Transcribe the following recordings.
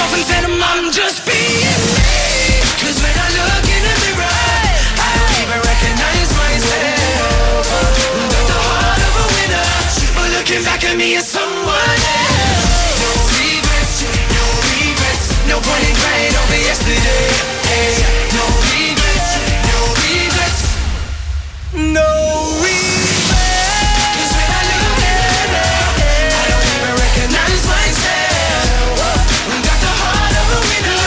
off and tell them I'm just being me. Cause when I look in the mirror, I don't even recognize myself. Got the heart of a winner, but looking back at me as someone else. No regrets, no regrets. No point in crying over yesterday. Hey, no regrets, no regrets. No regrets. Cause when I look in the mirror, I don't even recognize myself. Got the heart of a winner,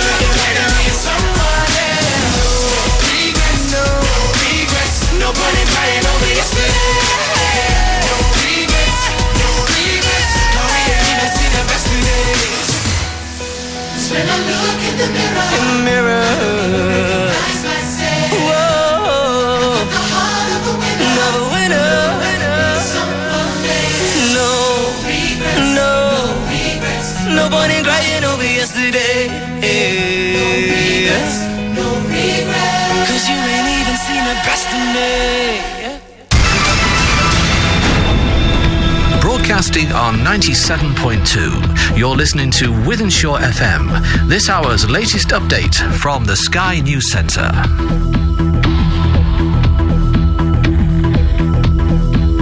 looking back at me as someone else. No regrets, no regrets. No point in crying over yesterday. No regrets, no regrets. No, we ain't even seen the best of days. When I look in the mirror, recognize myself. Whoa, the heart of a winner, no regrets, no regrets. No point in crying over yesterday. No regrets, no regrets. Cause you ain't even seen the best of me. Broadcasting on 97.2. You're listening to Wythenshawe FM. This hour's latest update from the Sky News Centre.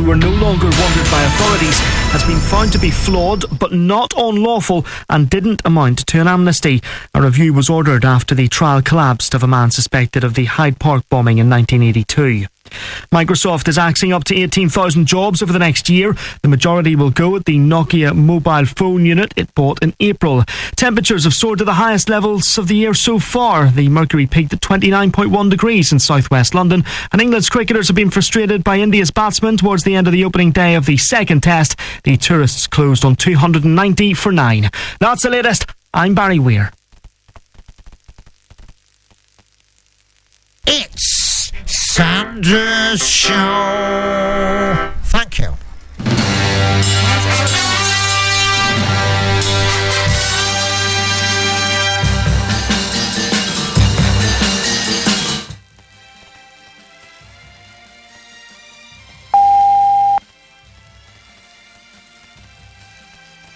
Were no longer wanted by authorities has been found to be flawed but not unlawful and didn't amount to an amnesty. A review was ordered after the trial collapsed of a man suspected of the Hyde Park bombing in 1982. Microsoft is axing up to 18,000 jobs over the next year. The majority will go at the Nokia mobile phone unit it bought in April. Temperatures have soared to the highest levels of the year so far. The mercury peaked at 29.1 degrees in southwest London, and England's cricketers have been frustrated by India's batsmen towards the end of the opening day of the second test. The tourists closed on 290 for 9. That's the latest. I'm Barry Weir. It's Sandra's show. Thank you.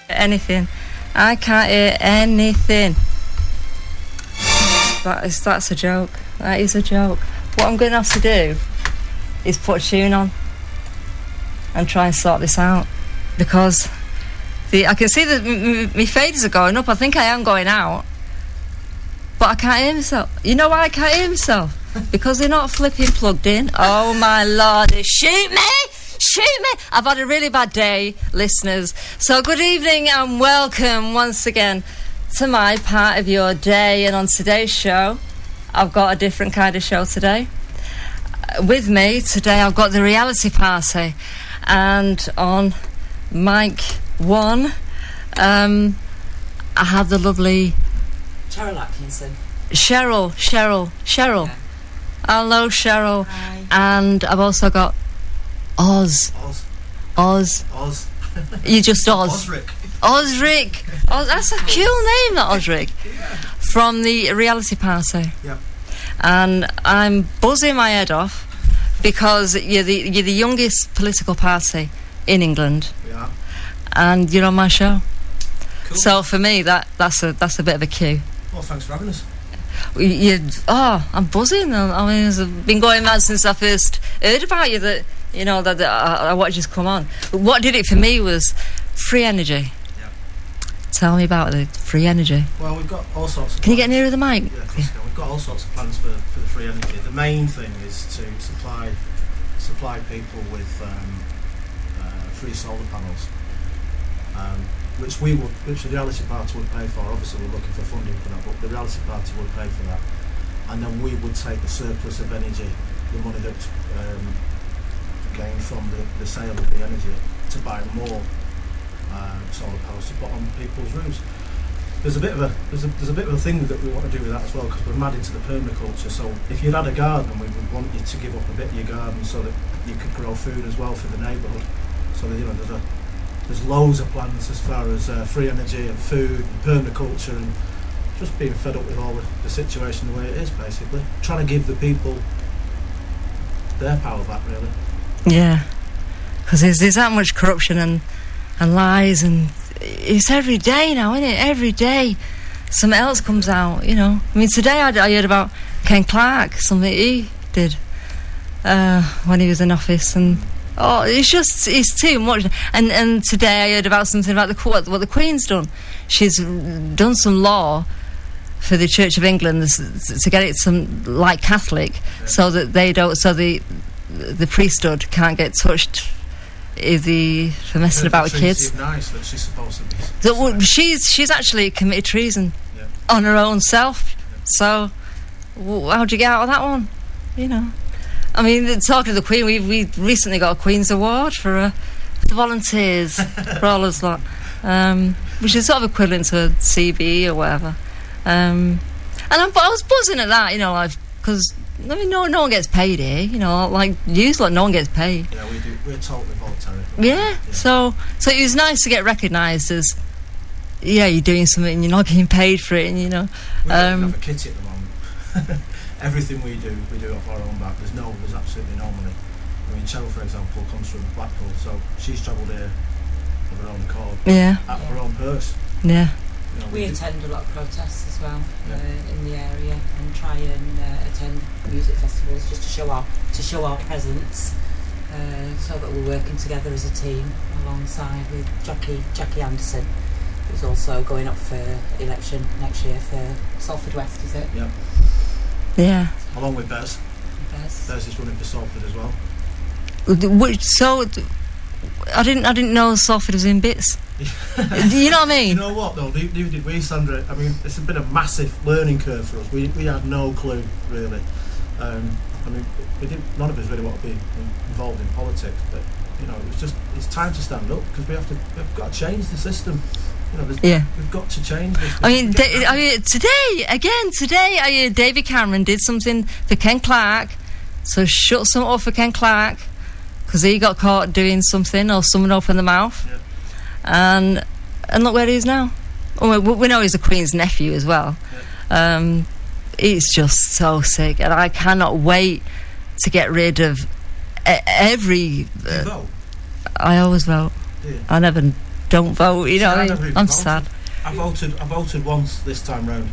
Anything. I can't hear anything. That's a joke. That is a joke. What I'm going to have to do is put a tune on and try and sort this out, because I can see that my faders are going up. I think I am going out, but I can't hear myself. You know why I can't hear myself? Because they're not flipping plugged in. Oh my lord, shoot me! Shoot me! I've had a really bad day, listeners. So good evening and welcome once again to my part of your day. And on today's show, I've got a different kind of show today. With me today, I've got the reality party. And on mic 1, I have the lovely Cheryl Atkinson. Cheryl. Yeah. Hello, Cheryl. Hi. And I've also got Oz. You just Oz. Osric. Oh, that's a cool name, that Osric. Yeah. From the reality party. Yeah. And I'm buzzing my head off because you're the youngest political party in England. Yeah. And you're on my show. Cool. So for me, that's a bit of a cue. Well, thanks for having us. I'm buzzing. I mean, I've been going mad since I first heard about you. That I wanted you to come on. But what did it for me was free energy. Yeah. Tell me about the free energy. Well, we've got all sorts of. Can you get nearer the mic? Yeah, of course. Yeah. We've got all sorts of plans for the free energy. The main thing is to supply people with free solar panels, which the reality party would pay for. Obviously, we're looking for funding for that, but the reality party would pay for that, and then we would take the surplus of energy, the money that's gained from the sale of the energy, to buy more solar panels to put on people's roofs. There's a bit of a thing that we want to do with that as well, because we're mad into the permaculture. So if you had a garden, we would want you to give up a bit of your garden so that you could grow food as well for the neighbourhood. So that, there's loads of plans as far as free energy and food and permaculture, and just being fed up with all the situation the way it is, basically. Trying to give the people their power back, really. Yeah, because there's that much corruption and lies and it's every day now, isn't it? Every day something else comes out, you know. I mean, today I heard about Ken Clark, something he did when he was in office, and it's too much. And today I heard about something about what the Queen's done. She's done some law for the Church of England to get it some like Catholic, so that they don't, so the priesthood can't get touched for messing about with kids. Nice that she's supposed to be. So, she's actually committed treason on her own self. So how'd you get out of that one? You know, I mean, talking to the Queen, we recently got a Queen's Award for the volunteers for all us lot, which is sort of equivalent to a CBE or whatever. And I was buzzing at that, you know, like, because I mean, no one gets paid here, you know, like usually no one gets paid. Yeah, we do. We're totally voluntary. Yeah. So it was nice to get recognised as, you're doing something and you're not getting paid for it, and you know. We don't have a kitty at the moment. Everything we do off our own back. There's absolutely no money. I mean, Cheryl, for example, comes from Blackpool, so she's travelled here of her own accord. Yeah. Out of her own purse. Yeah. You know, We attend a lot of protests as well in the area, and try and attend music festivals just to show our presence, so that we're working together as a team alongside with Jackie Anderson, who's also going up for election next year for Salford West, is it? Yeah. Yeah. Along with Bez. Bez is running for Salford as well. So I didn't know Salford was in bits. You know what I mean? You know what though? Neither did we, Sandra. I mean, it's been a massive learning curve for us. We had no clue really. I mean, none of us really want to be involved in politics, but you know, it's time to stand up, because we've got to change the system. You know, we've got to change this. I mean, today I heard David Cameron did something for Ken Clark, so shut something up for Ken Clark, because he got caught doing something, or someone opened the mouth. Yeah. And look where he is now. Oh, we know he's the Queen's nephew as well. Yeah. It's just so sick, and I cannot wait to get rid of every. You vote? I always vote. Yeah. I never don't vote. You know, I what I never mean? even I'm voted. sad. I voted once this time round.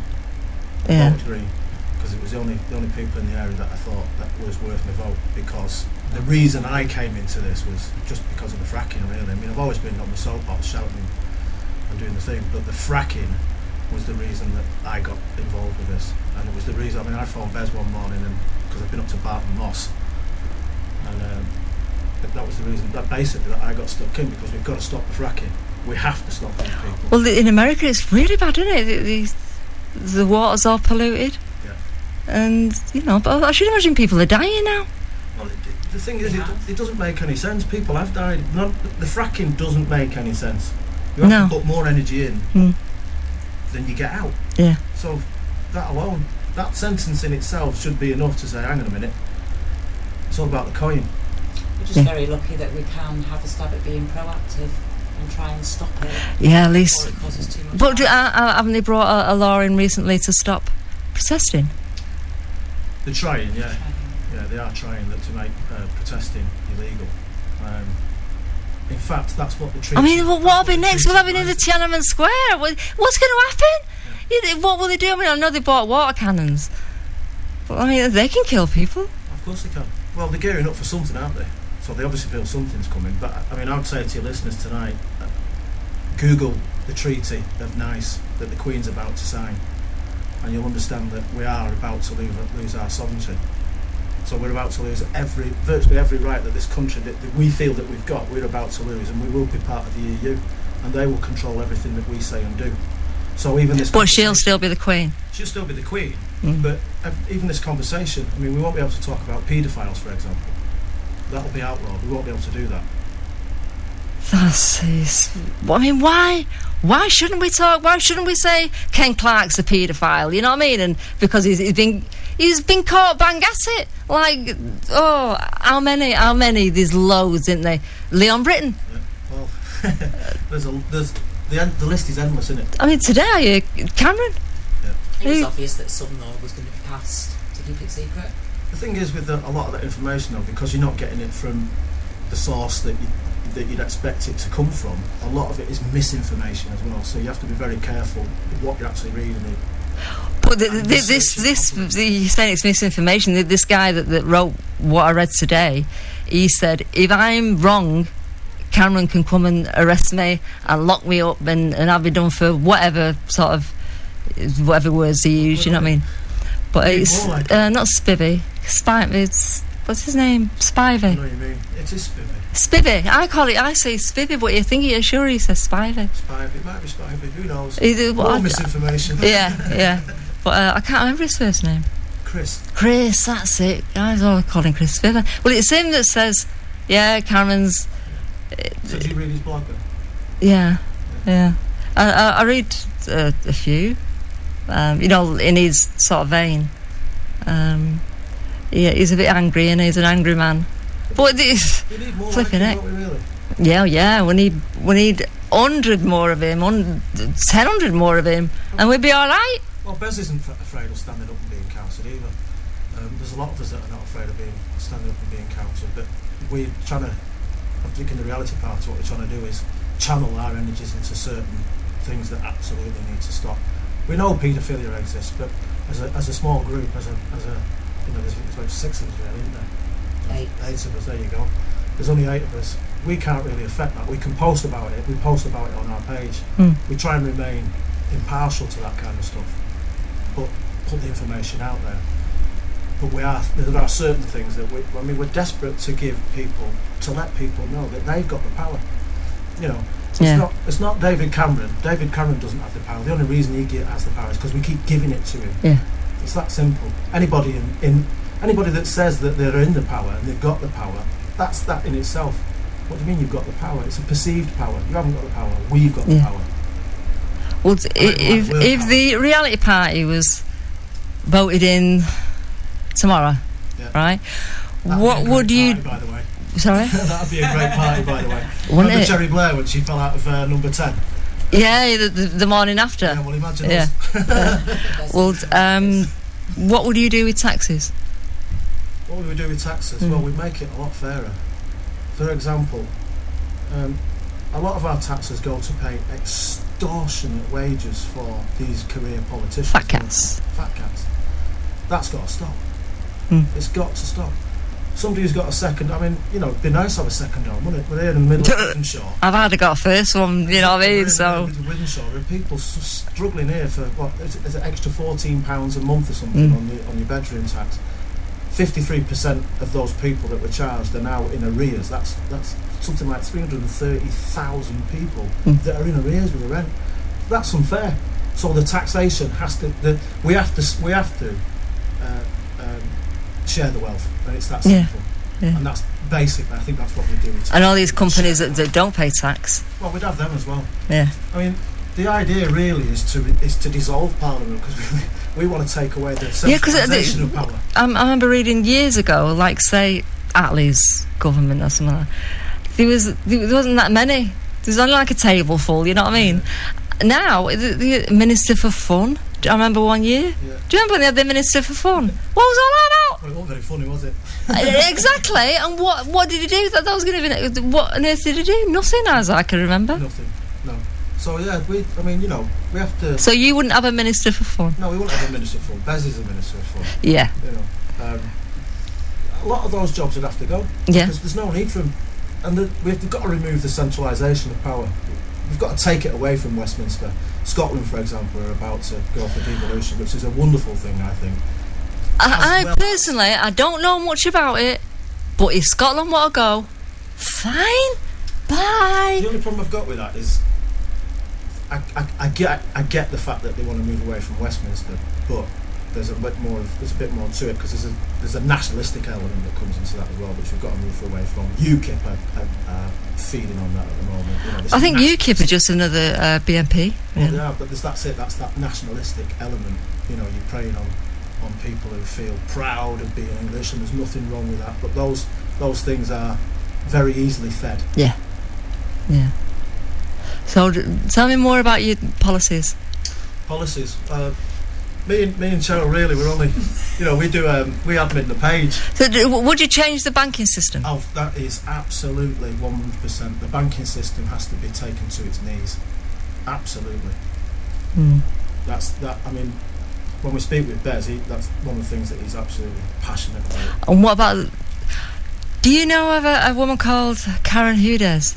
Yeah. Voted Green, because it was the only people in the area that I thought that was worth my vote, because the reason I came into this was just because of the fracking, really. I mean, I've always been on the soapbox shouting and doing the thing, but the fracking was the reason that I got involved with this, and it was the reason. I mean, I phoned Bez one morning, and because I've been up to Barton Moss, and that was the reason that basically that I got stuck in, because we've got to stop the fracking. We have to stop these people. Well, in America, it's really bad, isn't it? The water's all polluted. Yeah. And you know, but I should imagine people are dying now. Well, the thing is, it doesn't make any sense. People have died. The fracking doesn't make any sense. You have to put more energy in than you get out. Yeah. So that alone, that sentence in itself should be enough to say, hang on a minute, it's all about the coin. We're just very lucky that we can have a stab at being proactive and try and stop it. Yeah, at least. Before it causes too much But harm. haven't they brought a law in recently to stop protesting? They're trying, yeah. Yeah, they are trying to make protesting illegal. In fact, that's what the treaty... I mean, what'll be next? We'll have it in the Tiananmen Square. What's going to happen? Yeah, what will they do? I mean, I know they bought water cannons, but I mean, they can kill people. Of course they can. Well, they're gearing up for something, aren't they? So they obviously feel something's coming. But I mean, I would say to your listeners tonight, Google the Treaty of Nice that the Queen's about to sign, and you'll understand that we are about to lose our sovereignty. So we're about to lose virtually every right that this country that we feel that we've got. We're about to lose, and we will be part of the EU, and they will control everything that we say and do. So even this. But she'll still be the Queen. She'll still be the Queen. But even this conversation, I mean, we won't be able to talk about paedophiles, for example. That'll be outlawed. We won't be able to do that. I mean, why shouldn't we talk? Why shouldn't we say Ken Clark's a paedophile? You know what I mean? And because he's been caught bang at it. Like, how many? There's loads, isn't there? Leon Britton. Yeah, well, the list is endless, isn't it? I mean, today Cameron. It was obvious that some law was going to be passed to keep it secret. The thing is with a lot of that information, though, because you're not getting it from the source that that you'd expect it to come from, a lot of it is misinformation as well. So you have to be very careful with what you're actually reading. But you're saying it's misinformation. This guy that wrote what I read today, he said, if I'm wrong, Cameron can come and arrest me and lock me up and have me done for whatever sort of, whatever words he used, you know what I mean? But it's not Spivvy. It's, what's his name? Spivey. I know what you mean. It is Spivvy. Spivvy. I say Spivvy, but you think you're sure he says Spivey. Spivey. It might be Spivey. Who knows? All misinformation. Yeah. But I can't remember his first name. Chris, that's it. I was always calling Chris Spivvy. Well, it's him that says, yeah, Cameron's... So do you read his blog Yeah. then? I read a few, in his sort of vein. He's a bit angry, and he's an angry man. But it's flipping it. Really? Yeah. We need 100 more of him, 100 more of him, and we'd be all right. Well, Bez isn't afraid of standing up and being counted either. There's a lot of us that are not afraid of standing up and being counted, but we're trying to. I think in the reality part, what we're trying to do is channel our energies into certain things that absolutely need to stop. We know paedophilia exists, but as a small group, there's about 6 of us really, isn't there? 8 of us. There you go. There's only 8 of us. We can't really affect that. We can post about it. We post about it on our page. We try and remain impartial to that kind of stuff, but put the information out there. But there are certain things that we're desperate to let people know that they've got the power. It's not David Cameron. David Cameron doesn't have the power. The only reason he has the power is because we keep giving it to him. Yeah. It's that simple. Anybody anybody that says that they're in the power and they've got the power, that's that in itself. What do you mean you've got the power? It's a perceived power. You haven't got the power. We've got the power. Well, if the reality party was voted in tomorrow, right? What would you? By the way. Sorry. That'd be a great party, by the way. Remember Jerry Blair when she fell out of number 10? Yeah, the morning after. Yeah, well, imagine us. Well, what would you do with taxes? What would we do with taxes? Well, we'd make it a lot fairer. For example, a lot of our taxes go to pay extortionate wages for these career politicians. Fat cats. That's got to stop. It's got to stop. Somebody who's got a second, it'd be nice to have a second home, wouldn't it? We're here in the middle of Withenshaw. I've hardly got a first one, you know what I mean? So Withenshaw, there are people struggling here for what is it extra £14 a month or something on your bedroom tax. 53% of those people that were charged are now in arrears. That's something like 330,000 people that are in arrears with the rent. That's unfair. So the taxation has to. We have to share the wealth, and it's that simple. Yeah. And that's basically, I think that's what we do. And all these companies that don't pay tax. Well, we'd have them as well. Yeah. The idea really is to dissolve Parliament, because we want to take away the centralisation of power. I remember reading years ago, like say Attlee's government or something like that. There wasn't that many. There was only like a table full, you know what I mean? Yeah. Now, the Minister for Fun, I remember one year. Yeah. Do you remember when they had the Minister for Fun? What was all that about? Well, it wasn't very funny, was it? Exactly. And what did he do? That was going to be. What on earth did he do? Nothing, as I can remember. Nothing. No. So yeah, we have to. So you wouldn't have a Minister for Fun? No, we wouldn't have a Minister for Fun. Bez is a Minister for Fun. Yeah. A lot of those jobs would have to go. Yeah. Because there's no need for them, and we've got to remove the centralisation of power. We've got to take it away from Westminster. Scotland, for example, are about to go for devolution, which is a wonderful thing, I think. Personally, I don't know much about it, but if Scotland want to go, fine, bye. The only problem I've got with that is I get the fact that they want to move away from Westminster, but there's a bit more to it, because there's a nationalistic element that comes into that as well, which we've got to move away from. UKIP are feeding on that at the moment. I think UKIP are just another BNP. Well, yeah, but that's that nationalistic element. You're preying on people who feel proud of being English, and there's nothing wrong with that. But those things are very easily fed. Yeah. So tell me more about your policies. Policies. Me and Cheryl really, we're only, we do we admin the page. So would you change the banking system? Oh, that is absolutely 100%. The banking system has to be taken to its knees. Absolutely. That's that. I mean, when we speak with Bez, that's one of the things that he's absolutely passionate about. And what about? Do you know of a woman called Karen Hudes?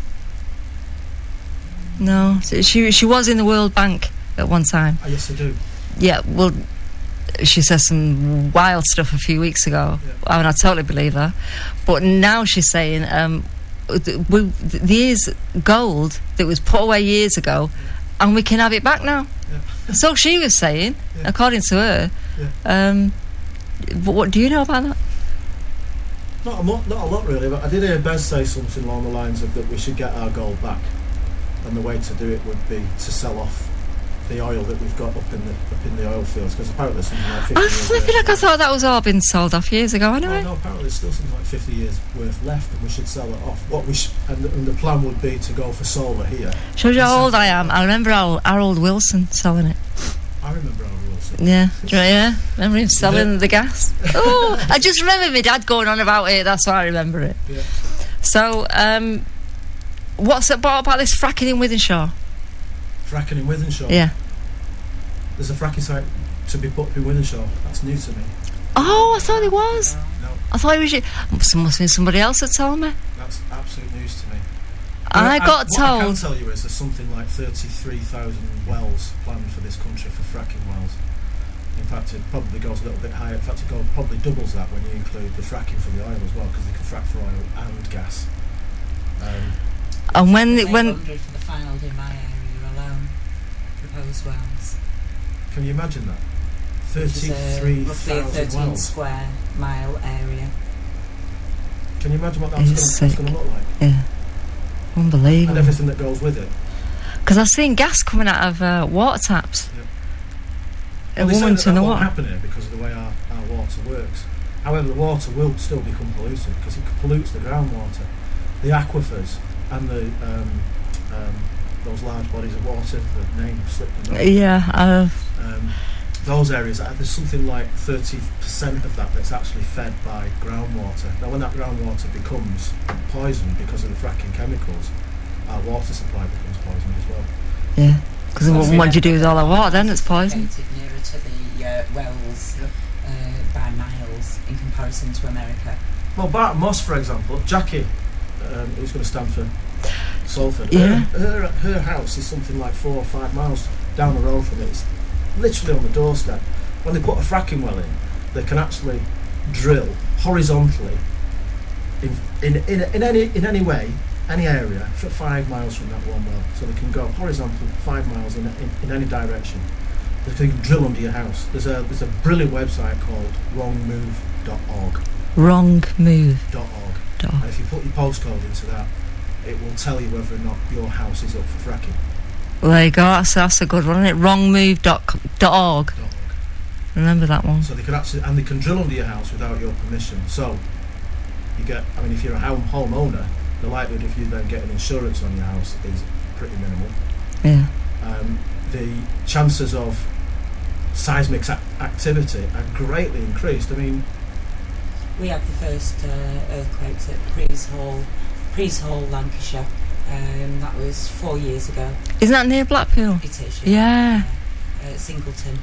No, she was in the World Bank at one time. Oh, yes, I do. Yeah, well, she says some wild stuff a few weeks ago. Yeah. I mean, I totally believe her. But now she's saying there's gold that was put away years ago, and we can have it back now. Yeah. So she was saying, according to her. Yeah. But what do you know about that? Not a lot really, but I did hear Bez say something along the lines of that we should get our gold back, and the way to do it would be to sell off the oil that we've got up in the oil fields, because apparently there's something like 50 I years flipping left. like I thought that was all been sold off years ago anyway. No, apparently there's still something like 50 years worth left, and we should sell it off. And the plan would be to go for solar here. Shows you how old I am. I remember Harold Wilson selling it. I remember Harold Wilson. Yeah, remember him selling the gas. Oh, I just remember my dad going on about it. That's why I remember it. Yeah. So, what about this fracking in Wythenshawe? Fracking in Wythenshawe? Yeah. There's a fracking site to be put in Wythenshawe. That's new to me. Oh, I thought it was. No, I thought it was you. Must have been somebody else that told me. that's absolute news to me. I got What I can told. tell you is there's something like 33,000 wells planned for this country for fracking wells. In fact, it probably goes a little bit higher. In fact, it probably doubles that when you include the fracking for the oil as well, because they can frack for oil and gas. And when 800 for the filed in my area alone, proposed wells. Can you imagine that? Which is roughly a 33,000 13 wells. square mile area. Can you imagine what It's that's going to look like? Yeah, And unbelievable. everything that goes with it. Because I've seen gas coming out of water taps. Well, A they say woman that to the won't water. happen here because of the way our water works. However, the water will still become polluted because it pollutes the groundwater, the aquifers, and the those large bodies of water. The name slipped my mind. Yeah, Those areas, there's something like 30% of that that's actually fed by groundwater. Now, when that groundwater becomes poisoned because of the fracking chemicals, our water supply becomes poisoned as well. yeah. Because what do you do with all that water then? It's poison. Located nearer to the wells by miles in comparison to America. Well, Barton Moss, for example, Jackie, who's going to stand for Salford, Yeah. her house is something like 4 or 5 miles down the road from it. It's literally on the doorstep. When they put a fracking well in, they can actually drill horizontally in any way, any area, for 5 miles from that one well. So they can go horizontal 5 miles in any direction. They can drill under your house. There's a brilliant website called wrongmove.org. Wrongmove.org. And if you put your postcode into that, it will tell you whether or not your house is up for fracking. There you go. That's a good one, isn't it? Wrongmove.org. Remember that one. So they can actually, and they can drill under your house without your permission. So you get, I mean, if you're a homeowner, the likelihood of you then getting insurance on your house is pretty minimal. Yeah. The chances of seismic activity are greatly increased. I mean, We had the first earthquakes at Priest Hall, Lancashire. That was 4 years ago. Isn't that near Blackpool? It is. Yeah. Singleton,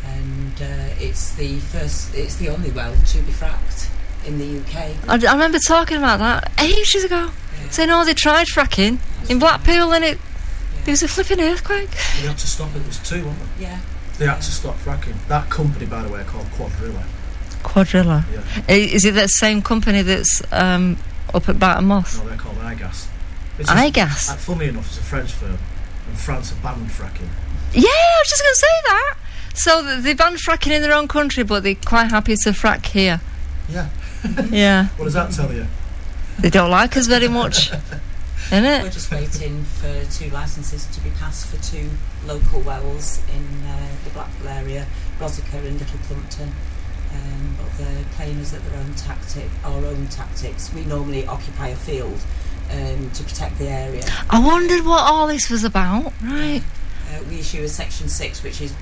and it's the only well to be fracked in the UK. I remember talking about that ages ago. Yeah. Saying, oh, they tried fracking in Blackpool and there was a flipping earthquake. they had to stop it. It was 2, weren't they? Yeah. They had to stop fracking. That company, by the way, called Quadrilla. Quadrilla. Yeah. Is it that same company that's up at Barton Moss? No, they're called iGas. iGas? Funnily enough, it's a French firm, and France have banned fracking. Yeah, I was just going to say that. So they banned fracking in their own country, but they're quite happy to frack here. Yeah. Yeah. What does that tell you? They don't like us very much. Isn't We're it? just waiting for 2 licences to be passed for 2 local wells in the Blackpool area, Rosica and Little Plumpton. But they're playing us at our own tactics. We normally occupy a field to protect the area. I wondered what all this was about. Right. We issue a Section 6, which is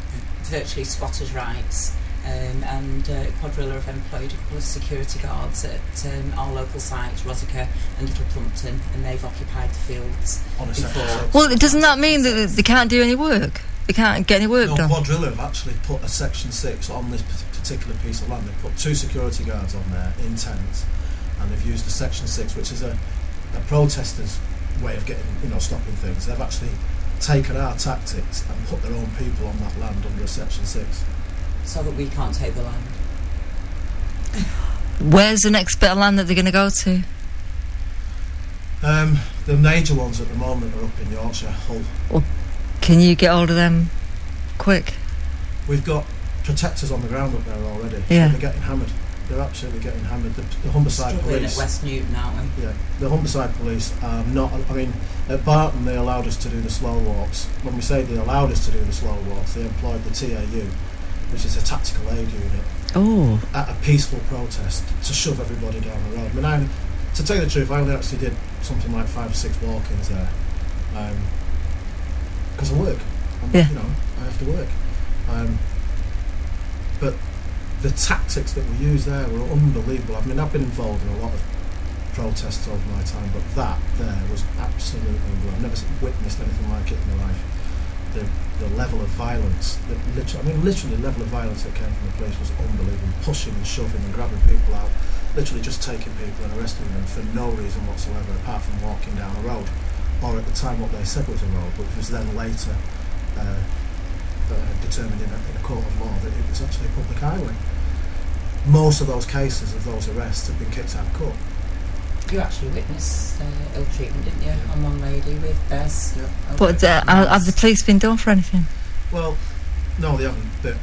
virtually squatters' rights. And Quadrilla have employed a couple of security guards at our local sites, Rosica and Little Plumpton, and they've occupied the fields On a before. section 6. Well, doesn't that mean that they can't do any work? They can't get any work No, done? Quadrilla have actually put a section 6 on this particular piece of land. They've put 2 security guards on there in tents, and they've used a section 6, which is a protester's way of getting, stopping things. They've actually taken our tactics and put their own people on that land under a section 6. So that we can't take the land. Where's the next bit of land that they're going to go to? The major ones at the moment are up in Yorkshire, Hull. Can you get hold of them quick? We've got protectors on the ground up there already. Yeah. They're getting hammered. They're absolutely getting hammered. The Humberside Struggling police. at West Newton, aren't we? Yeah, the Humberside police are not. I mean, at Barton they allowed us to do the slow walks. When we say they allowed us to do the slow walks, they employed the TAU, which is a tactical aid unit, at a peaceful protest to shove everybody down the road. I mean, to tell you the truth, I only actually did something like 5 or 6 walk-ins there, because I work. I have to work. But the tactics that we used there were unbelievable. I mean, I've been involved in a lot of protests over my time, but that there was absolutely unbelievable. I've never witnessed anything like it in my life. The level of violence, literally the level of violence that came from the police was unbelievable. Pushing and shoving and grabbing people out, literally just taking people and arresting them for no reason whatsoever, apart from walking down a road, or at the time what they said was a road, but it was then later determined in a court of law that it was actually a public highway. Most of those cases of those arrests have been kicked out of court. You actually witnessed ill treatment, didn't you, on one lady with Bess? Yeah. But have the police been done for anything? Well, no, they haven't. But,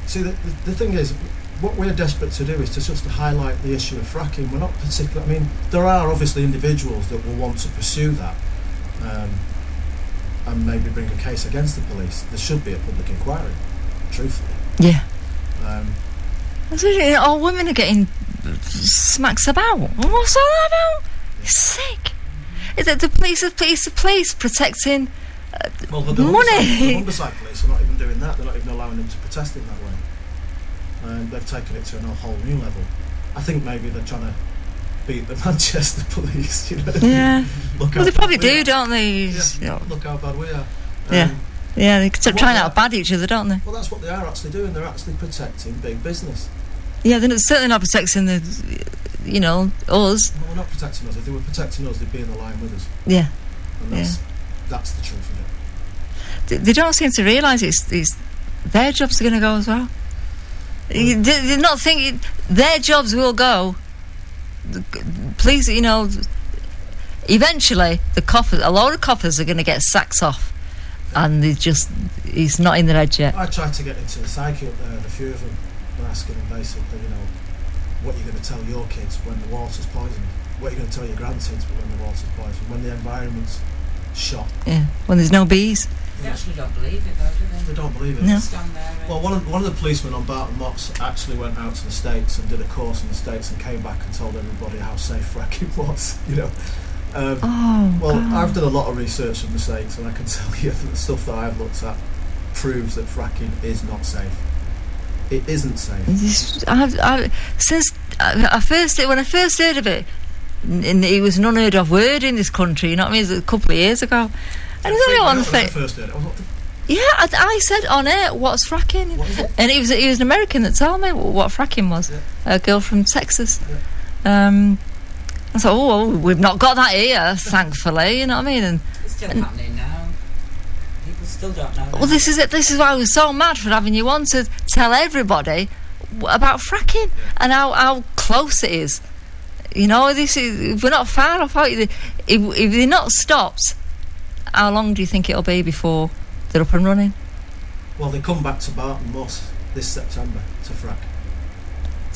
see, the thing is, what we're desperate to do is to just highlight the issue of fracking. We're not particular. I mean, there are obviously individuals that will want to pursue that and maybe bring a case against the police. There should be a public inquiry, truthfully. Yeah. All women are getting smacks about. What's all that about? It's sick. Is it the police protecting well, the money? The Humberside police are not even doing that. They're not even allowing them to protest in that way. They've taken it to a whole new level. I think maybe they're trying to beat the Manchester police. Yeah. Well, they probably do, are. don't they? Yeah. Look how bad we are. Yeah. They're trying to outbad each other, don't they? Well, that's what they are actually doing. They're actually protecting big business. Yeah, they're certainly not protecting us. Well, we're not protecting us. If they were protecting us, they'd be in the line with us. Yeah. And that's the truth of it. They don't seem to realise it's their jobs are going to go as well. They're not thinking their jobs will go. Please, eventually a load of coppers are going to get sacks off, and he's not in their head yet. I tried to get into the psyche up there, and a few of them were asking them basically, what you're going to tell your kids when the water's poisoned, what you're going to tell your grandkids when the water's poisoned, when the environment's shot. Yeah, when there's no bees. They actually don't believe it, though, do they? They don't believe it. No. Stand there and Well, one of the policemen on Barton Moss actually went out to the States and did a course in the States and came back and told everybody how safe fracking was. Well, God. I've done a lot of research in the States, and I can tell you that the stuff that I've looked at proves that fracking is not safe. It isn't safe. When I first heard of it, and it was an unheard of word in this country. You know what I mean? It was a couple of years ago, and it was only on the first heard it. Yeah, I said on air, "What's fracking?" What is it? And it was an American that told me what fracking was. Yeah. A girl from Texas. Yeah. I thought, we've not got that here, thankfully. You know what I mean? And it's still happening now. People still don't know. well, this is it. This is why I was so mad for having you on to tell everybody about fracking and how close it is. We're not far off. If they're not stopped, how long do you think it'll be before they're up and running? Well, they come back to Barton Moss this September to frack.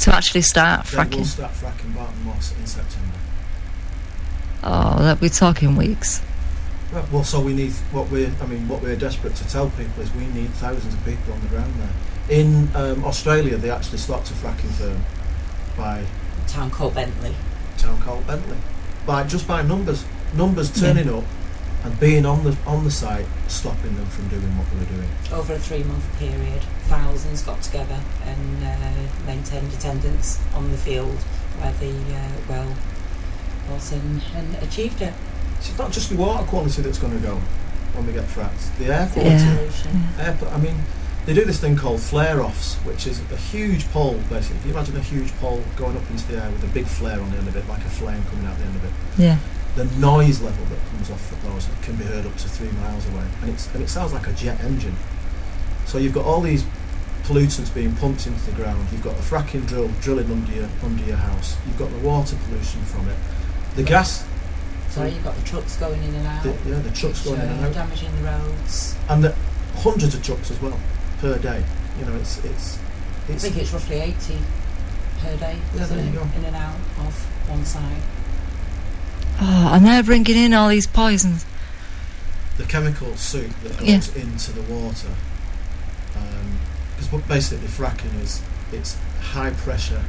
To actually start They fracking? will start fracking Barton Moss in September. Oh, we're talking weeks. Right, well, so we need what we're desperate to tell people is we need thousands of people on the ground there. In Australia, they actually stopped a fracking firm by A town called Bentley. by numbers turning up and being on the site, stopping them from doing what they were doing. Over a 3-month period, thousands got together and maintained attendance on the field where the well was and achieved it. It's not just the water quality that's going to go when we get fracked. The air quality. I mean, they do this thing called flare-offs, which is a huge pole, basically. If you imagine a huge pole going up into the air with a big flare on the end of it, like a flame coming out the end of it. Yeah. The noise level that comes off of those can be heard up to 3 miles away, and it sounds like a jet engine. So you've got all these pollutants being pumped into the ground. You've got a fracking drilling under your house. You've got the water pollution from it. The gas. So you've got the trucks going in and out. The trucks going in and out, damaging the roads. and the hundreds of trucks as well per day. You know, it's. I think it's roughly 80 per day. Yeah, there you go. In and out of one side. Oh, and they're bringing in all these poisons. The chemical soup that goes into the water, because what basically fracking is, it's high pressure.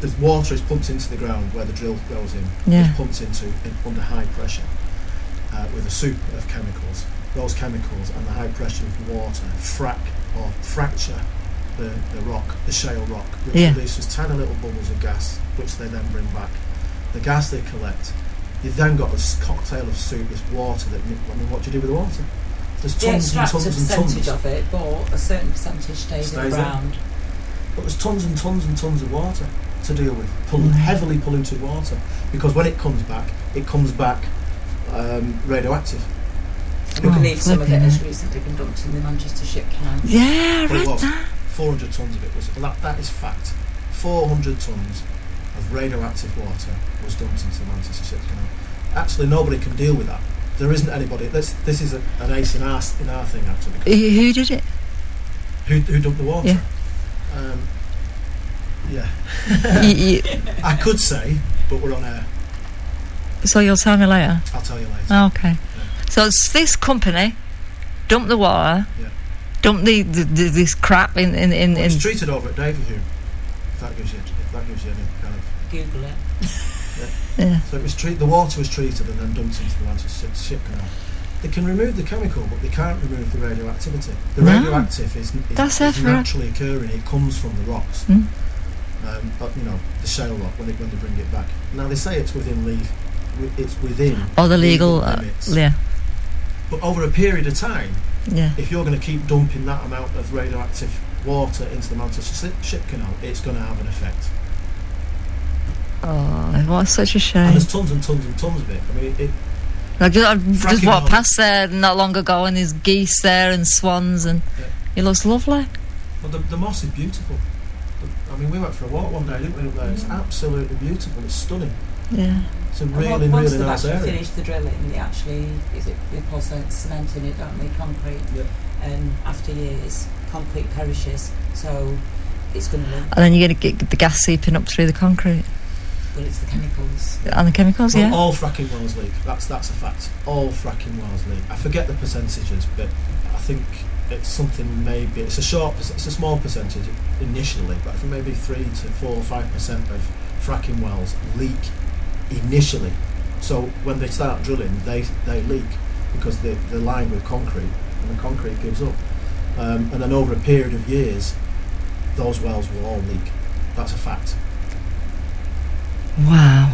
The water is pumped into the ground where the drill goes in. Yeah. It's pumped under high pressure with a soup of chemicals. Those chemicals and the high pressure of water fracture the rock, the shale rock, which releases tiny little bubbles of gas, which they then bring back. The gas they collect, you've then got this cocktail of soup, this water that, I mean, what do you do with the water? There's tons and tons and percentage tons of it, but a certain percentage stays in the ground. But there's tons and tons and tons of water to deal with, heavily polluted water, because when it comes back radioactive. I believe some of it has recently been dumped in the Manchester Ship Canal. Yeah, But it right was there. 400 tonnes of it was, and that is fact. 400 tonnes of radioactive water was dumped into the Manchester Ship Canal. Actually, nobody can deal with that. There isn't anybody. This is an ace in our thing, actually. Who did it? Who dumped the water? Yeah. I could say, but we're on air. So you'll tell me later? I'll tell you later. Okay. Yeah. So it's this company dumped the water, dumped this crap in. It's treated over at Davyhulme. If that gives you any kind of. Google it. Yeah. So it was the water was treated and then dumped into the Manchester Ship Canal. They can remove the chemical, but they can't remove the radioactivity. The radioactive is naturally occurring. It comes from the rocks. But, you know, the shale rock when they bring it back. Now they say it's within the legal limits. But over a period of time, if you're going to keep dumping that amount of radioactive water into the Manchester Ship Canal, it's going to have an effect. Oh, what such a shame. And there's tons and tons and tons of it. I mean, I just walked past there not long ago, and there's geese there and swans, and it looks lovely. Well, the moss is beautiful. I mean, we went for a walk one day, didn't we, up there? It's absolutely beautiful. It's stunning. Yeah. It's a really, really nice area. Once they've finished the drilling, they actually, they pour cement in it, don't they, concrete? Yep. And after years, concrete perishes, so it's going to leak. And then you're going to get the gas seeping up through the concrete. Well, it's the chemicals. And the chemicals, well, all fracking wells leak. That's a fact. All fracking wells leak. I forget the percentages, but I think it's something maybe it's a small percentage initially, but I think maybe 3 to 4 or 5% of fracking wells leak initially. So when they start drilling, they leak because they're lined with concrete, and the concrete gives up. And then over a period of years, those wells will all leak. That's a fact. Wow.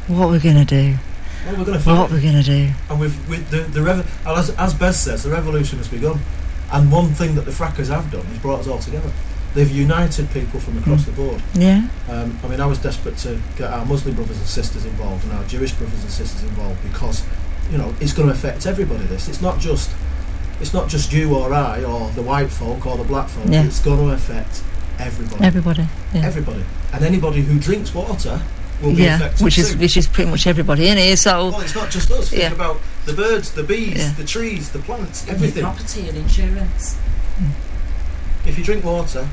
What we're going to do? Well, we're going to find what we're going to do. And as Bez says, the revolution has begun. And one thing that the frackers have done is brought us all together. They've united people from across the board. Yeah. I mean, I was desperate to get our Muslim brothers and sisters involved and our Jewish brothers and sisters involved because, you know, it's going to affect everybody. It's not just you or I or the white folk or the black folk. Yeah. It's going to affect everybody. Everybody. And anybody who drinks water will be affected which too. is pretty much everybody in here. So well, it's not just us. Think about the birds, the bees, the trees, the plants, everything. Property and insurance. If you drink water,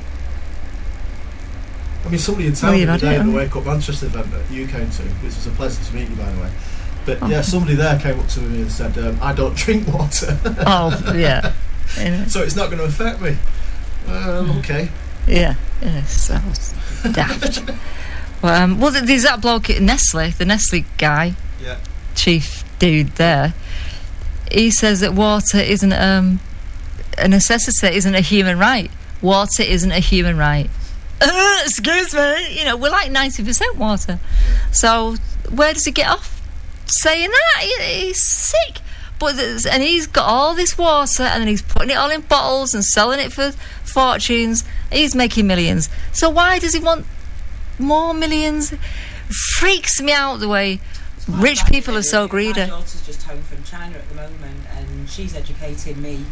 I mean, somebody had told me the day at the Wake Up Manchester event that you came to, which was a pleasure to meet you, by the way. But somebody there came up to me and said, "I don't drink water." Oh, yeah. So it's not going to affect me. Okay. Yeah. So daft. Well, there's that bloke at Nestle, the Nestle guy. chief dude there, he says that water isn't a necessity, isn't a human right. Water isn't a human right. Excuse me. You know, we're like 90% water. So where does he get off saying that? He's sick. And he's got all this water, and then he's putting it all in bottles and selling it for fortunes. He's making millions. So why does he want more millions? Freaks me out the way rich people are so greedy. My daughter's just home from China at the moment, and she's educating me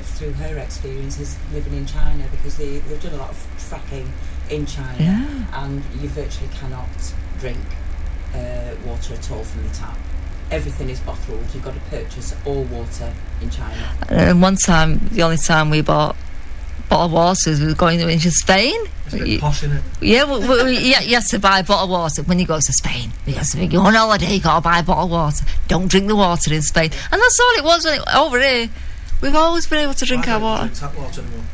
through her experiences living in China, because they've done a lot of fracking in China, and you virtually cannot drink water at all from the tap. Everything is bottled. You've got to purchase all water in China. And one time, the only time we bought bottled water was going into Spain. It's a bit posh, isn't it? Yeah, you have to buy bottled water when you go to Spain. Because if you go on holiday, you got to buy bottled water. Don't drink the water in Spain. And that's all it was. Over here, we've always been able to drink our water. I don't drink tap water anymore.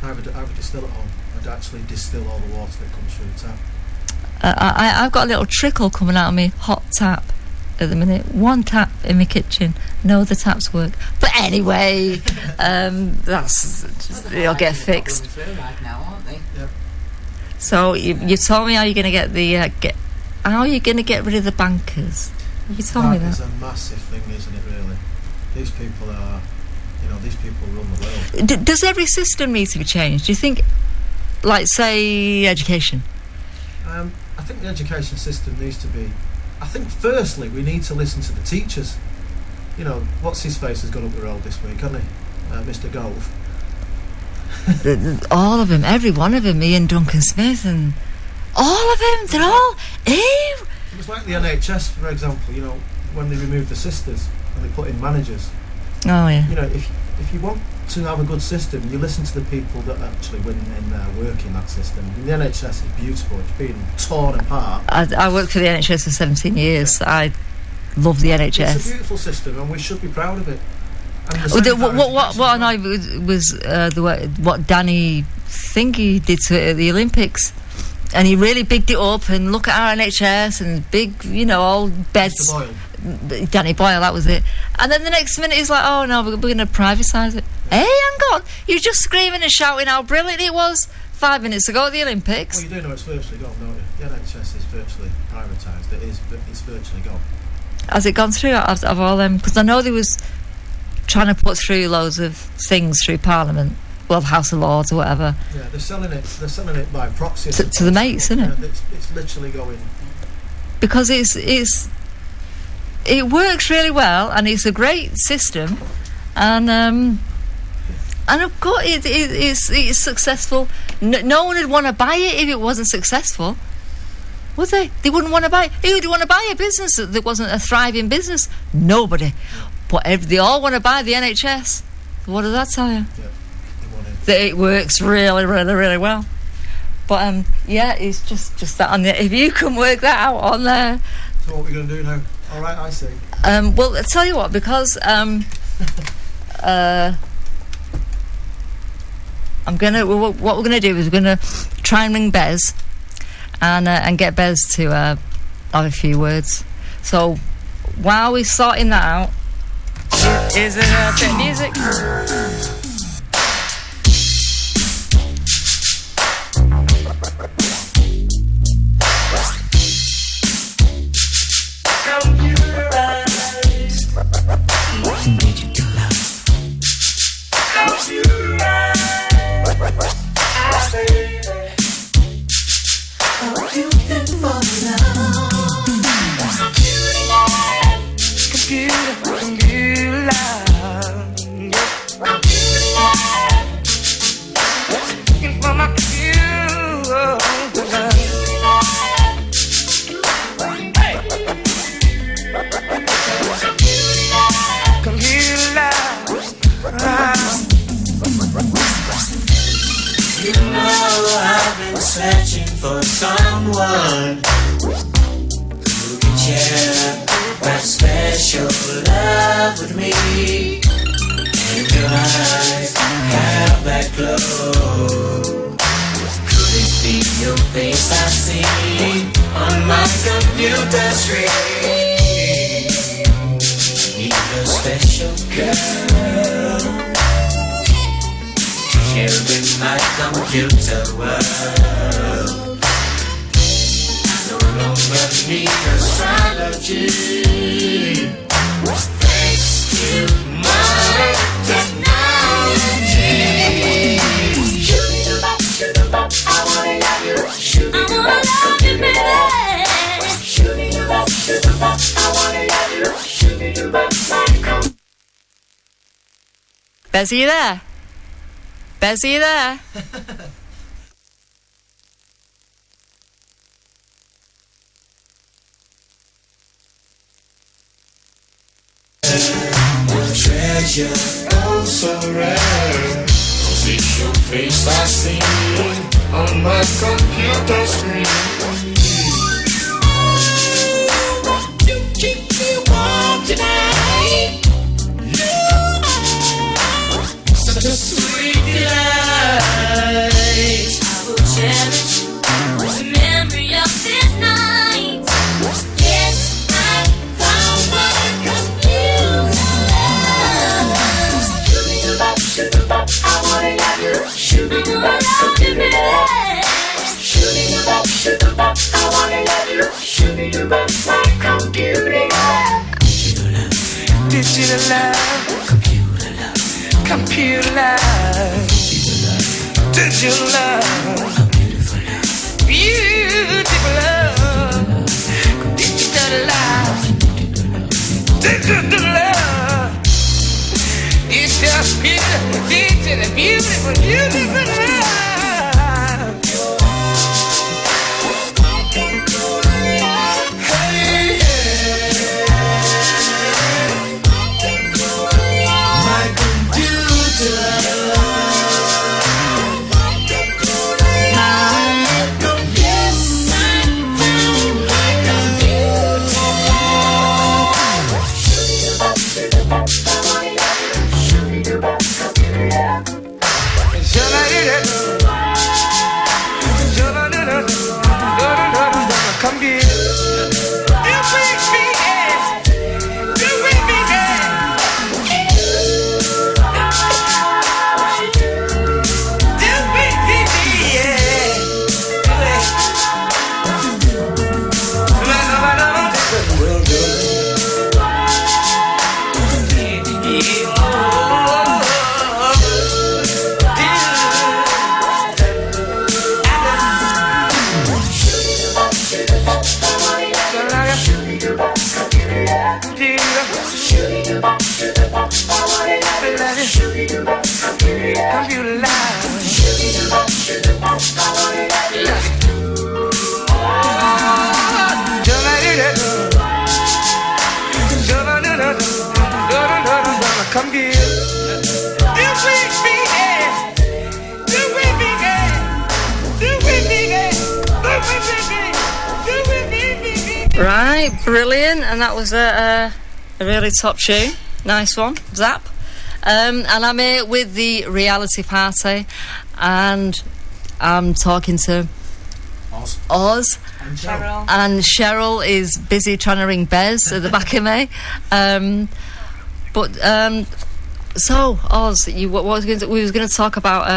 I would distill at home. I'd actually distill all the water that comes through the tap. I've got a little trickle coming out of me hot tap at the minute. One tap in my kitchen. No, the taps work. But anyway, that's it'll get fixed. Now, aren't they? Yep. So you told me how you're going to get the how are you going to get rid of the bankers? You told me that. It's a massive thing, isn't it? Really, these people are, these people run the world. Does every system need to be changed? Do you think, like say education? I think the education system needs to be. I think firstly we need to listen to the teachers. What's his face has gone up the road this week, hasn't he? Mr. Gove. All of them, every one of them, Ian Duncan Smith, and all of them, they're all ew. It was like the NHS, for example. When they removed the sisters and they put in managers. Oh yeah. If you want to have a good system, you listen to the people that actually win in their work in that system. And the NHS is beautiful. It's been torn apart. I worked for the NHS for 17 years. I love the NHS. It's a beautiful system, and we should be proud of it. What annoyed was what Danny Thingy did to it at the Olympics, and he really bigged it up. And look at our NHS and big, all beds. Mr. Boyle. Danny Boyle, that was it. And then the next minute he's like, oh no, we're going to privatise it. Hey, hang on, you're just screaming and shouting how brilliant it was 5 minutes ago at the Olympics. Well, you do know it's virtually gone, don't you? The NHS is virtually privatised. It's virtually gone. Has it gone through of all them? Because I know they was trying to put through loads of things through Parliament, well, House of Lords or whatever. Yeah, they're selling it by proxy to the mates, isn't it? It's literally going. Because it works really well, and it's a great system, and of course it's successful. No one would want to buy it if it wasn't successful, would they? They wouldn't want to buy it. Who would want to buy a business that wasn't a thriving business? Nobody. But if they all want to buy the NHS, what does that tell you? Yeah, they want it. That it works really, really, really well. But it's just that on there. If you can work that out on there. So what are we going to do now? All right, I see. Well, I'll tell you what, because what we're gonna do is we're gonna try and ring Bez and get Bez to have a few words. So while we're sorting that out, is it a bit of music? Searching for someone who can share that special love with me. And your eyes have that glow. Could it be your face I see on my computer screen? live in my computer world. I no longer need astrology. Thanks to modern technology. I wanna love you, baby. I wanna love you, Bez, are you there? Bez, are you there? treasure, oh so rare. 'Cause it's your face I see on my computer screen. You keep me warm tonight. Such a sweet delight. I will cherish the memory of this night. Yes, I found my computer. I wanna love you. Shooting you up, computer. Shooting you up, I wanna love you. Shooting you up, my computer. Digital love, computer love, computer love, digital love, beautiful love, beautiful love, digital love, digital love. It's just beautiful, digital, beautiful, beautiful love. Right, brilliant, and that was a really top tune. Nice one, Zap. And I'm here with the reality party, and I'm talking to Oz. And Cheryl. And Cheryl is busy trying to ring Bez at the back of me. So Oz, we was going to talk about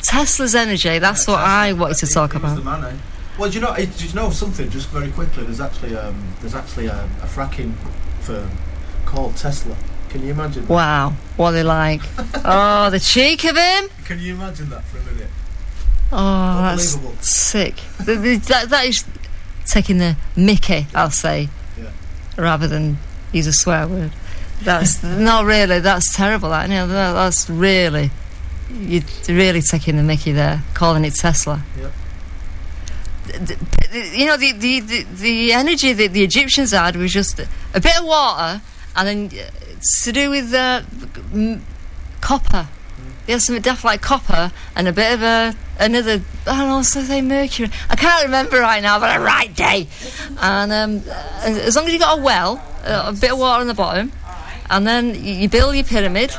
Tesla's energy. That's what I wanted to talk about. The man, eh? Well, do you know something? Just very quickly, there's actually a fracking firm called Tesla. Can you imagine? Wow, what are they like? Oh, the cheek of him! Can you imagine that for a minute? Oh, that's sick. that is taking the mickey, I'll say, rather than use a swear word. That's no, really, that's terrible. That's really, you're really taking the mickey there, calling it Tesla. Yep. The energy that the Egyptians had was just a bit of water, and then to do with copper. There's something definitely like copper and a bit of another, I don't know, say mercury. I can't remember right now, but a right day. And as long as you got a well, a bit of water on the bottom, and then you build your pyramid,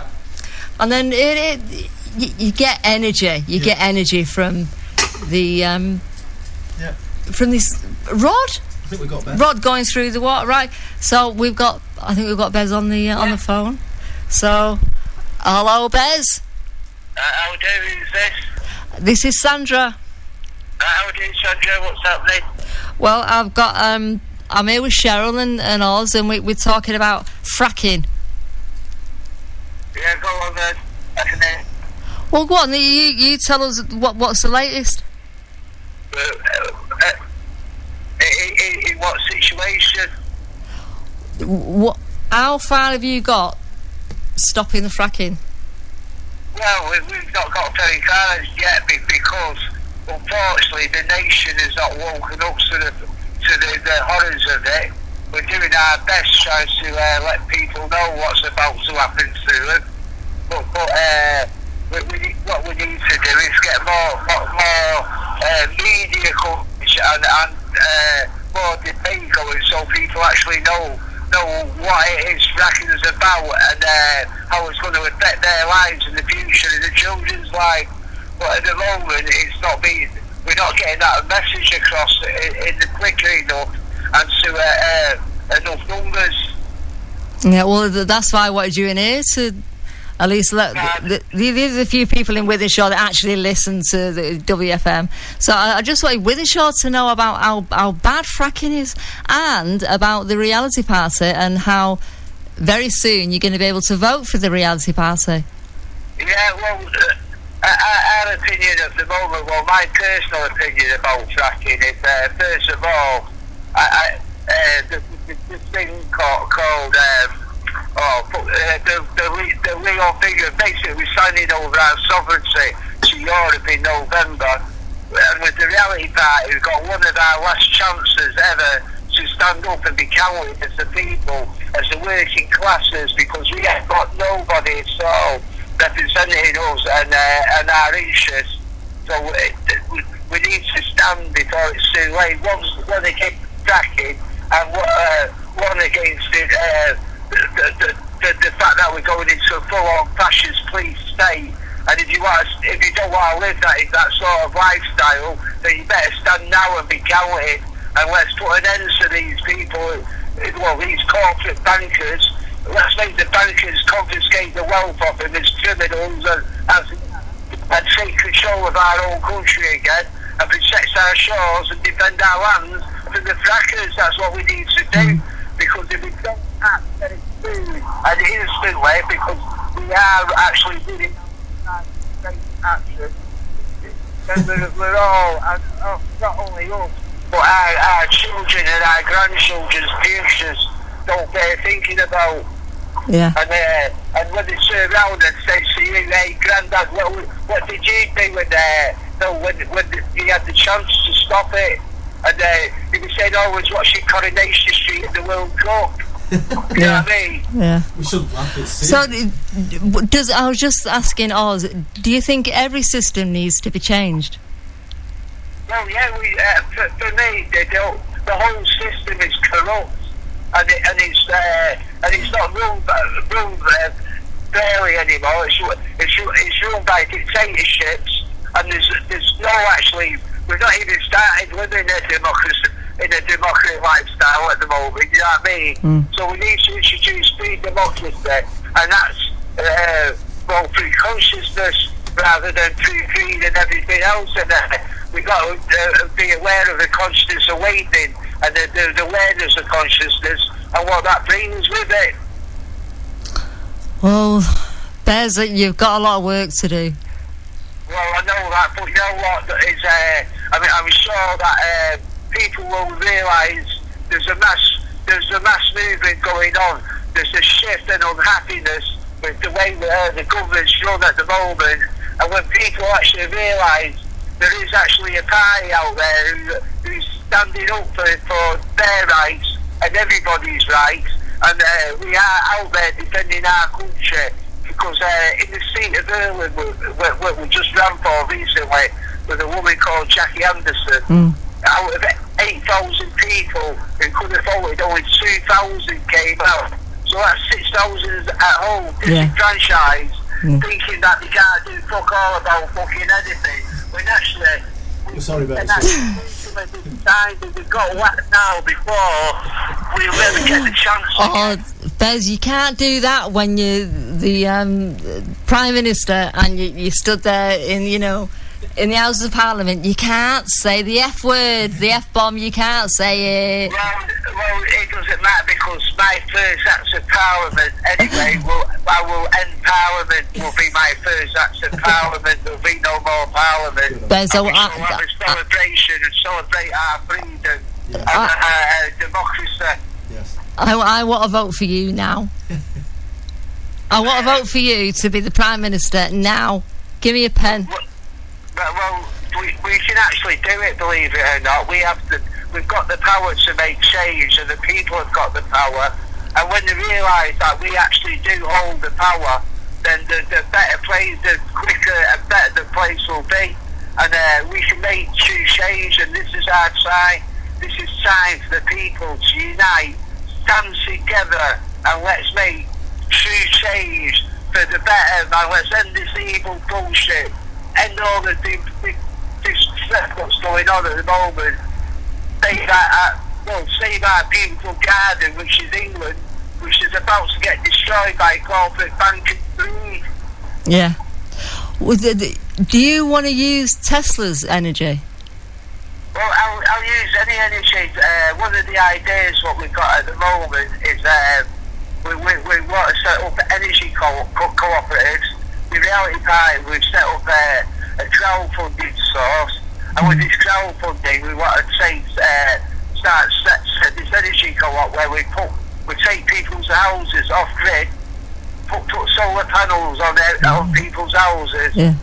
and then you get energy. You get energy from the from this rod. I think we got Bez. Rod going through the water, right? So I think we've got Bez on the phone. So Hello, Bez. How do is this? This is Sandra. How do Sandra? What's happening? Well, I'm here with Cheryl and Oz, and we're talking about fracking. Yeah, go on then. Well, go on. You tell us what's the latest. In what situation? How far have you got stopping the fracking? Well, we've not got very far as yet because, unfortunately, the nation has not woken up to the horrors of it. We're doing our best trying to let people know what's about to happen to them. But what we need to do is get more media coverage and more debate going, so people actually know what it is fracking is about and how it's going to affect their lives in the future and the children's life. But at the moment, we're not getting that message across in the quicker enough and to enough numbers. Yeah, well, that's why I wanted you in here to at least let there's a few people in Withenshaw that actually listen to the WFM. So I just wanted Withenshaw to know about how bad fracking is and about the reality party and how very soon you're going to be able to vote for the reality party. Yeah, well, our opinion at the moment, well, my personal opinion about fracking is, first of all, the thing called the legal figure, basically we're signing over our sovereignty to Europe in November, and with the reality party we've got one of our last chances ever to stand up and be counted as the people, as the working classes, because we have got nobody at all representing us and our interests. So we need to stand before it's too late. One against fracking and one against it, the fact that we're going into a full-on fascist police state. And if you don't want to live that sort of lifestyle, then you better stand now and be counted. And let's put an end to these people, these corporate bankers. Let's make the bankers confiscate the wealth of them as criminals and take control of our own country again and protect our shores and defend our lands from the frackers. That's what we need to do. Because if we don't act very soon and instantly, because we are actually doing action, then we're all, and not only us, but our children and our grandchildren's futures don't bear thinking about. Yeah. And when they turn around and say to you, hey, Grandad, what did you do when you had the chance to stop it? And he was saying, I was watching Coronation Street in the World Cup. You know what I mean? Yeah. We shouldn't laugh at So, I was just asking Oz, do you think every system needs to be changed? Well, yeah, for me, the whole system is corrupt, and it's not run fairly anymore. It's run by dictatorships, and there's no actually. We've not even started living in a democratic lifestyle at the moment. You know what I mean? So we need to introduce free democracy, and that's through consciousness rather than through greed and everything else. And we've got to be aware of the consciousness awakening and the awareness of consciousness and what that brings with it. Well, Bez, you've got a lot of work to do. Well, I know that, but you know what? I'm sure that people will realise there's a mass movement going on. There's a shift and unhappiness with the way the government's run at the moment, and when people actually realise there is actually a party out there who's standing up for their rights and everybody's rights, and we are out there defending our country. Because in the seat of Irwin, we just ran for recently with a woman called Jackie Anderson, out of 8,000 people who could have voted, only 2,000 came out. So that's 6,000 at home, disenfranchised, thinking that they can't do fuck all about fucking anything. When actually, sorry about that. Parliament decided we've got to act now before we really get the chance. Oh, Bez, you can't do that when you're the Prime Minister and you stood there in the Houses of Parliament. You can't say the F word, the F bomb. You can't say it. Well, it doesn't matter because my first act of Parliament, anyway, I will end Parliament. Will be my first act of Parliament. There'll be no more Parliament. Bez, we'll have a celebration and celebrate our freedom and democracy. Yes. I want to vote for you now. I want to vote for you to be the Prime Minister now. Give me a pen. Well, we can actually do it, believe it or not. We've got the power to make change, and the people have got the power. And when they realise that we actually do hold the power, then the better place, the quicker and better the place will be. And we can make true change, and this is our time. This is time for the people to unite, stand together, and let's make true change for the better, and let's end this evil bullshit. End all the this stuff that's going on at the moment. Save our beautiful garden, which is England, which is about to get destroyed by corporate banking greed. Yeah. Well, do you want to use Tesla's energy? Well, I'll use any energy. One of the ideas what we've got at the moment is we want to set up energy cooperatives. The reality part, we've set up a crowdfunding source, and with this crowdfunding, we want to start this energy co-op where we take people's houses off grid, put solar panels on people's houses, and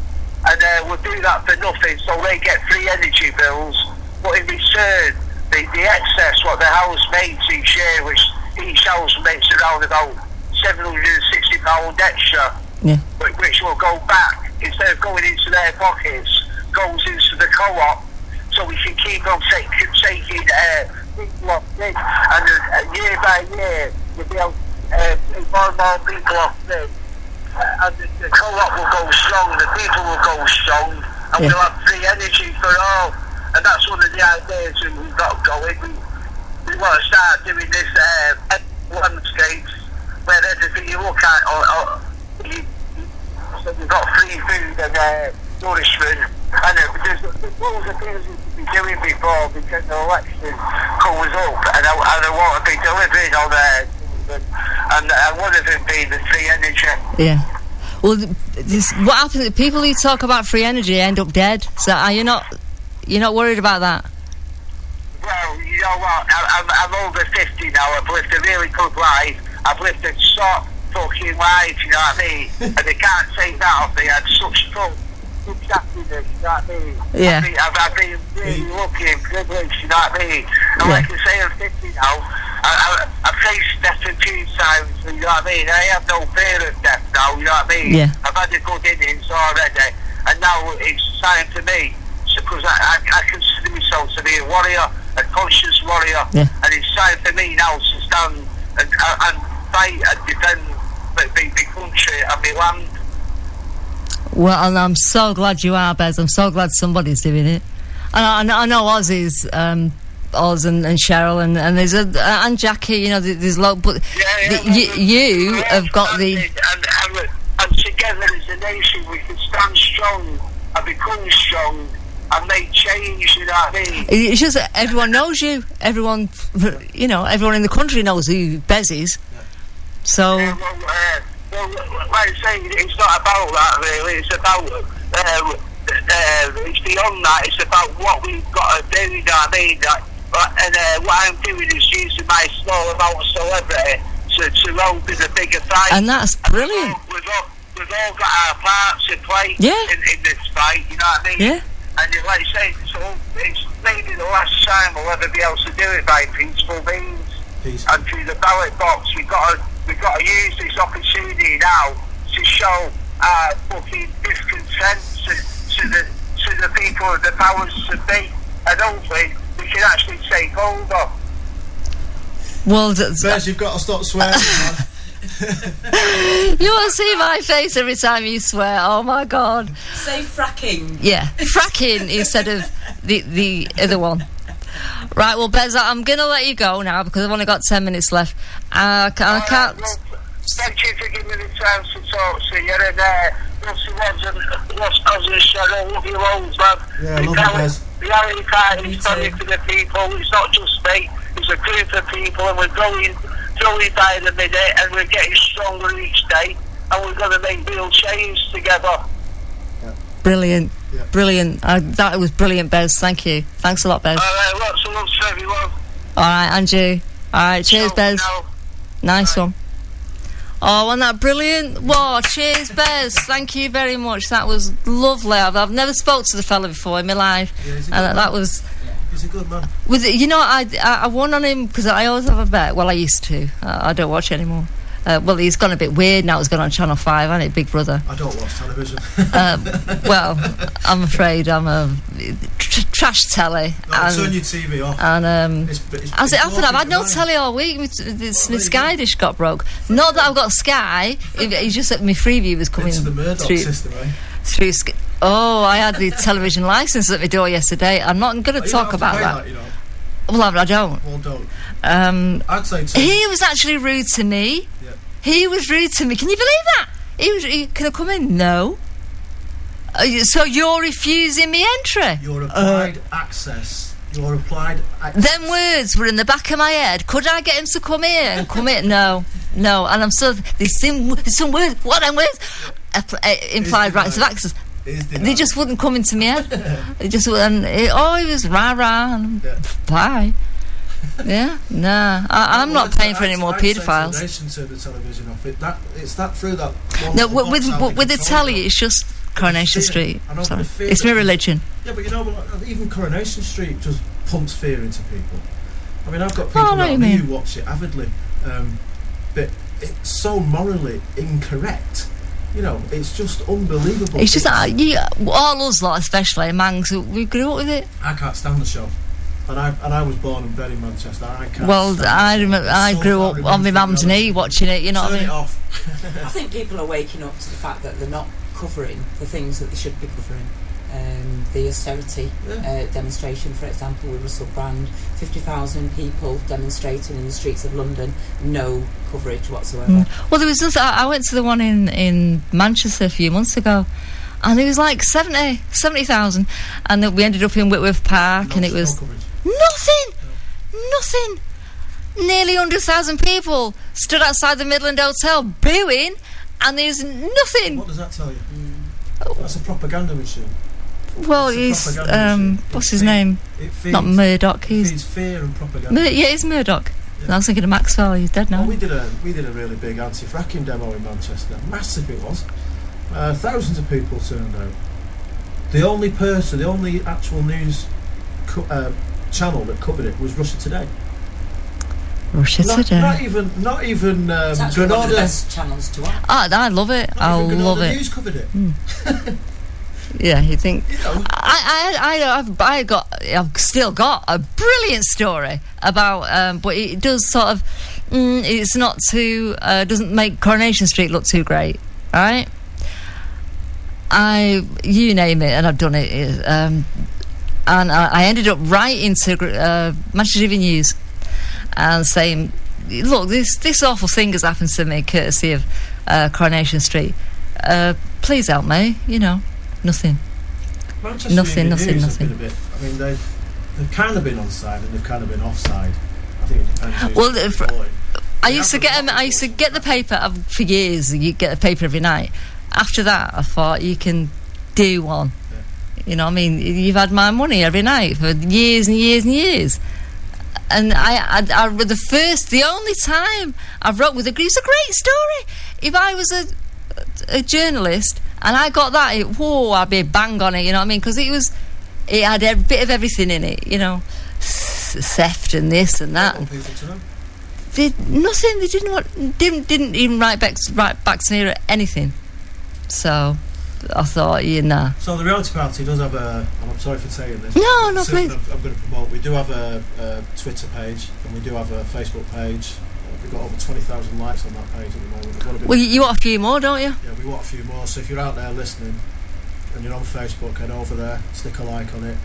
we'll do that for nothing, so they get free energy bills. But in return, the excess what the house makes each year, which each house makes around about £760 extra. Yeah. Which will go back, instead of going into their pockets, goes into the co-op, so we can keep on taking people off grid, and year by year we'll be able to take more and more people off grid, and the co-op will go strong, the people will go strong, and we'll have free energy for all. And that's one of the ideas that we've got going. We want to start doing this landscapes where everything you look at, so we've got free food and nourishment, and there's loads of things we could be doing before because the election comes up, and I want to be delivering on there, and one of them being the free energy. Yeah. Well, what happens? People who talk about free energy end up dead. So are you not? You're not worried about that? Well, you know what? I'm over 50 now. I've lived a really good life. I've lived a soft fucking life, you know what I mean? And they can't take that off me. I had such fun, such happiness, you know what I mean? Yeah. I've been really lucky and privileged, you know what I mean? And like I say, I'm 50 now. I've faced death a few times, you know what I mean? I have no fear of death now, you know what I mean? Yeah. I've had a good innings already, and now it's time for me, because I consider myself to be a warrior, a conscious warrior, and it's time for me now to stand and fight and defend the country and my land. Well, and I'm so glad you are, Bez. I'm so glad somebody's doing it. And I know Oz is, Oz and Cheryl and there's and Jackie. You know, there's but you have got the. And together as a nation, we can stand strong and become strong and make change. You know what I mean? It's just that everyone knows you. Everyone, everyone in the country knows who Bez is. So. Well, like I say, it's not about that really. It's about it's beyond that. It's about what we've got to do. You know what I mean? And what I'm doing is using my small amount of celebrity to open a bigger fight. And that's brilliant. We've all got our parts to play in this fight. You know what I mean? Yeah. And like I say, it's maybe the last time we'll ever be able to do it by peaceful means. And through the ballot box, we've got to use this opportunity now to show our fucking discontent to the people of the powers to be, and hopefully we can actually take over. Well, Bez, you've got to stop swearing, man. You want to see my face every time you swear? Oh my God! Say fracking. Yeah, fracking instead of the other one. Right, well, Bez, I'm going to let you go now because I've only got 10 minutes left. I can't... Well, thank you for giving me the chance to talk to you. And lots of lost cousin Cheryl, love you loads, man. Yeah, love you, Bez. Reality party is funny for the people. It's not just me. It's a group of people, and we're growing by the minute, and we're getting stronger each day, and we're going to make real change together. Brilliant. Yeah. Brilliant. That was brilliant, Bez. Thank you. Thanks a lot, Bez. Alright, lots of love to everyone. Alright, Andrew. Alright, cheers, So, Bez. now, Nice one. Oh, wasn't that brilliant? Whoa, cheers, Bez. Thank you very much. That was lovely. I've never spoke to the fella before in my life. Yeah, he's a good And man. that was... He's a good man. You know, I won on him because I always have a bet. Well, I used to. I don't watch anymore. Well, he's gone a bit weird now. He's gone on Channel 5, hasn't it? Big Brother. I don't watch television. Well, I'm afraid I'm a trash telly. No, turn your TV off. And It's as it happened, I've had no boring. telly all week. My Sky dish got broke. Not that I've got Sky. It's just that my Freeview was coming Into the Murdoch through. system, eh? Through Oh, I had the television licence at my door yesterday. I'm not going to You talk don't have about to pay that. You know. Well, I don't. Well, don't. I'd say too. He was actually rude to me. Yeah. He was rude to me. Can you believe that? Can I come in? No. So you're refusing me entry? Your applied access. Your applied access. Them words were in the back of my head. Could I get him to come here and come in? No. And I'm so... There's some words. What are words? Implied rights of access. They just wouldn't come into my head. It just wouldn't. He was rah-rah and bye. Yeah, nah. I'm not paying for any more paedophiles. To the television off it. It's that through that. No, with the telly, it's just Coronation Street. Sorry. It's my religion. Yeah, but you know, even Coronation Street just pumps fear into people. I mean, I've got people that who watch it avidly, but it's so morally incorrect. You know, it's just unbelievable. It's just all us lot, especially Mangs, we grew up with it. I can't stand the show. And I was born and bred in Manchester. I can't. Well, I remember I grew up on my mum's knee watching it. You know what I mean? Turn it off. I think people are waking up to the fact that they're not covering the things that they should be covering. The austerity demonstration, for example, with Russell Brand, 50,000 people demonstrating in the streets of London, no coverage whatsoever. Well, there was this, I went to the one in Manchester a few months ago, and it was like 70,000, and then we ended up in Whitworth Park, and it was nothing. Nearly 100,000 people stood outside the Midland Hotel booing, and there's nothing. What does that tell you? That's a propaganda machine. Well, he's what's his name? Not Murdoch. It feeds fear and propaganda. Yeah, it's Murdoch. I was thinking of Maxwell. He's dead now. Well, we did a really big anti-fracking demo in Manchester. Massive it was. Thousands of people turned out. The only actual news channel that covered it was Russia Today. Today. Not even It's actually one of the best channels to watch. I love it. I love it. News covered it. Yeah, you think? You know. I've still got a brilliant story about, but it does sort of, it's not too, doesn't make Coronation Street look too great, all right? You name it, and I've done it, and I ended up writing to Manchester Evening News and saying, look, this awful thing has happened to me courtesy of Coronation Street. Please help me, you know. Nothing. Manchester Nothing. Have been a bit, I mean, they've kind of been on side and they've kind of been offside. I think it depends. Well, I used to get them. I used to get the paper for years. You get the paper every night. After that, I thought you can do one. Yeah. You know what I mean? You've had my money every night for years and years and years. And the only time I've wrote with it's a great story. If I was a journalist and I got that, I'd be bang on it, you know what I mean? Because it had a bit of everything in it, you know, theft and this and that. Want people to know. Nothing. They didn't even write back to me or anything. So I thought, So the reality party does have and I'm sorry for saying this. No, please. I'm going to promote. We do have a Twitter page and we do have a Facebook page. We've got over 20,000 likes on that page at the moment. Well, you want a few more, don't you? Yeah, we want a few more. So if you're out there listening and you're on Facebook, head over there, stick a like on it.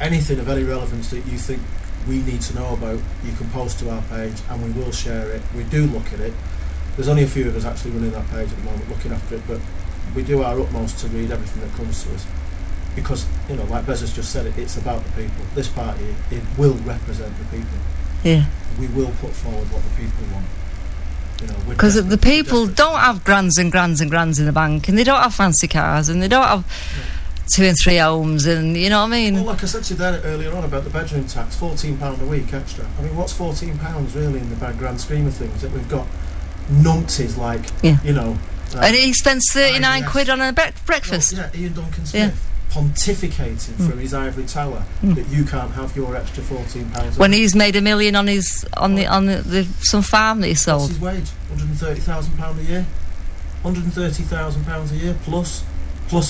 Anything of any relevance that you think we need to know about, you can post to our page and we will share it. We do look at it. There's only a few of us actually running that page at the moment looking after it, but we do our utmost to read everything that comes to us, because, you know, like Bez has just said, it's about the people. This party, it will represent the people. Yeah. We will put forward what the people want. Because the people don't have grands and grands and grands in the bank, and they don't have fancy cars, and they don't have 2 and 3 homes, and you know what I mean? Well, like I said to you there earlier on about the bedroom tax, £14 a week extra. I mean, what's £14 really in the grand scheme of things? That we've got numpties like, you know... and he spends 39 quid on a breakfast. Well, Ian Duncan Smith pontificating from his ivory tower that you can't have your extra £14 when he's made $1 million on his some farm that he sold. What's his wage? £130,000 a year. £130,000 a year plus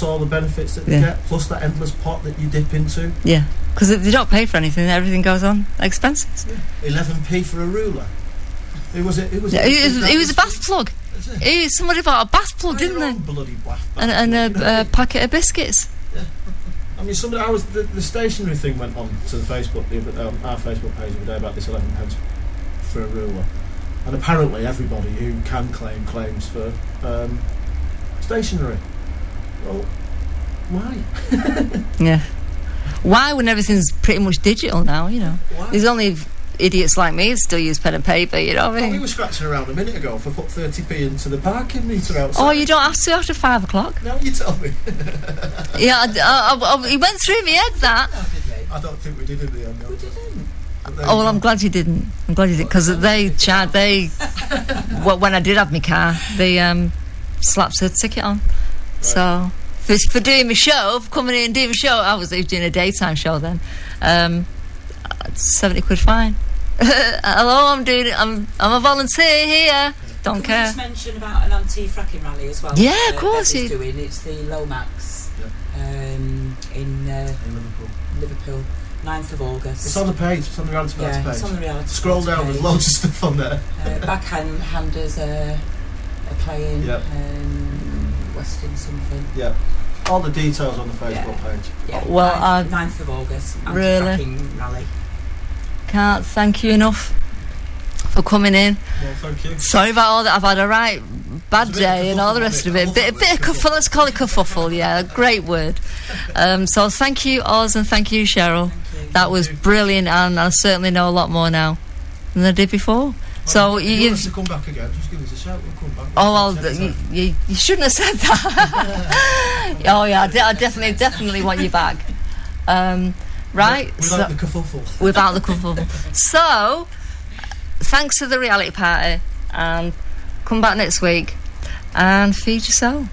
all the benefits that they get, plus that endless pot that you dip into. Yeah, because they don't pay for anything. Everything goes on expenses. 11p for a ruler. It was a bath plug. Somebody bought a bath plug, didn't they? Bloody bath and a packet of biscuits. Yeah. I mean, the stationery thing went on to the Facebook, our Facebook page the other day about this 11 pence for a ruler, and apparently everybody who can claim claims for stationery. Well, why? Yeah. Why, when everything's pretty much digital now? You know, there's only idiots like me who still use pen and paper. You know what I mean? We were scratching around a minute ago for put 30p into the parking meter outside. Oh, you don't have to after 5 o'clock. No, you tell me. Yeah, it went through my head that. I don't think we did in the end. We didn't. Oh well, I'm glad you didn't. I'm glad you did, because when I did have my car, they slapped a ticket on. Right. So for doing my show, for coming in and doing my show, I was doing a daytime show then. 70 quid fine. Hello, I'm a volunteer here. Don't care. Just mention about an anti-fracking rally as well. Yeah, of course. Doing it's the Lomax in Liverpool. 9th of August. It's on the page. It's on the reality page. It's on the reality. Scroll down. There's loads of stuff on there. Backhanders are playing. Western something. Yeah. All the details on the Facebook page. Yeah. Well, 9th of August. Really? Rally. Can't thank you enough for coming in. Well, thank you. Sorry about all that. I've had a right bad day and all the rest of it. Bit of kerfuffle. Let's call it kerfuffle. Yeah, great word. So thank you, Oz, and thank you, Cheryl. That was brilliant, and I certainly know a lot more now than I did before. So you want us to come back again, just give us a shout. We'll come back. Oh well, you shouldn't have said that. Oh yeah, I definitely want you back. Right. Without the kerfuffle. Without the kerfuffle. So, thanks to the reality party, and come back next week and feed your soul.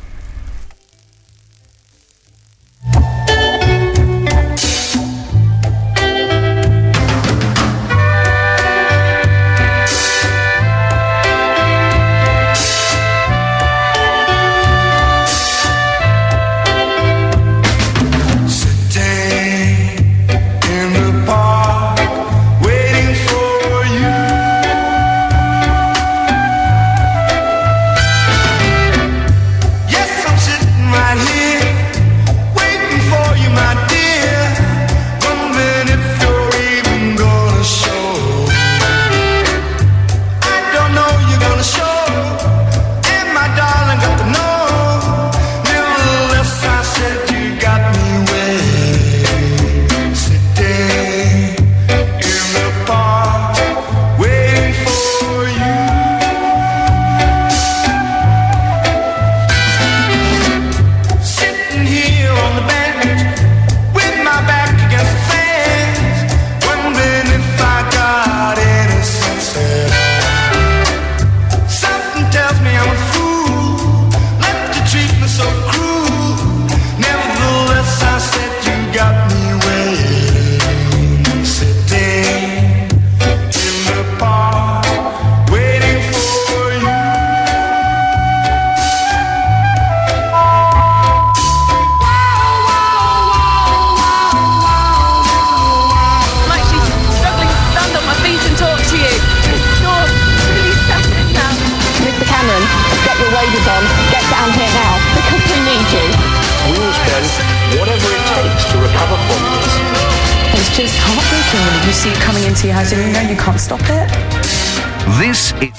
just heartbreaking when you see it coming into your house and you know you can't stop it. This is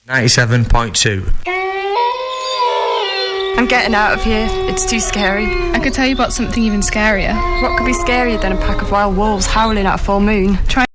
97.2. I'm getting out of here. It's too scary. I could tell you about something even scarier. What could be scarier than a pack of wild wolves howling at a full moon? Try